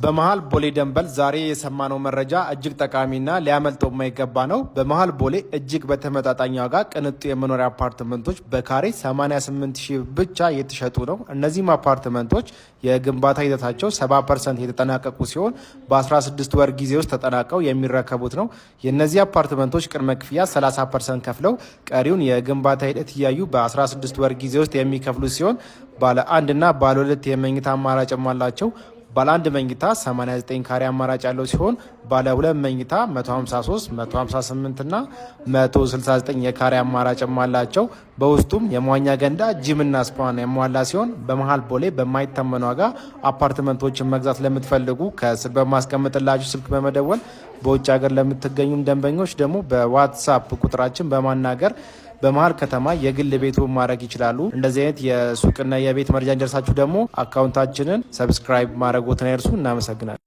በመሃል ቦሌ ደንበል ዛሬ የሰማነው መረጃ እጅግ ጠቃሚና ሊያመልጠው የማይገባ ነው። በመሃል ቦሌ እጅግ በተመጣጣኝ ዋጋ ቅንጡ የመኖሪያ አፓርትመንቶች በካሬ 88 ሺህ ብቻ እየተሸጡ ነው። እነዚህም አፓርትመንቶች የግንባታ ሂደታቸው 70% የተጠናቀቁ ሲሆን በ16 ወር ጊዜ ውስጥ ተጠናቀው የሚረከቡት ነው። የእነዚህ አፓርትመንቶች ቅድመ ክፍያ 30% ከፍለው ቀሪውን የግንባታ ሂደት እያዩ በ16 ወር ጊዜ ውስጥ የሚከፍሉ ሲሆን ባለ አንድ እና ባለ ሁለት የመኝታ አማራጭም አላቸው። ባለ አንድ መኝታ 89 ካሬ አማራጭ ያለው ሲሆን ባለ ሁለት መኝታ 153፣ 158 እና 169 የካሬ አማራጭም አላቸው። በውስጡም የመዋኛ ገንዳ፣ ጂምና ስፓን ያሟላ ሲሆን በመሃል ቦሌ በማይተመን ዋጋ አፓርትመንቶችን መግዛት ለምትፈልጉ ከስር በማስቀምጥላችሁ ስልክ በመደወል በውጭ ሀገር ለምትገኙም ደንበኞች ደግሞ በዋትሳፕ ቁጥራችን በማናገር በመሃል ከተማ የግል ቤቱ ማድረግ ይችላሉ። እንደዚህ አይነት የሱቅና የቤት መረጃ እንዲደርሳችሁ ደግሞ አካውንታችንን ሰብስክራይብ ማድረግዎትን አይርሱ። እናመሰግናለን።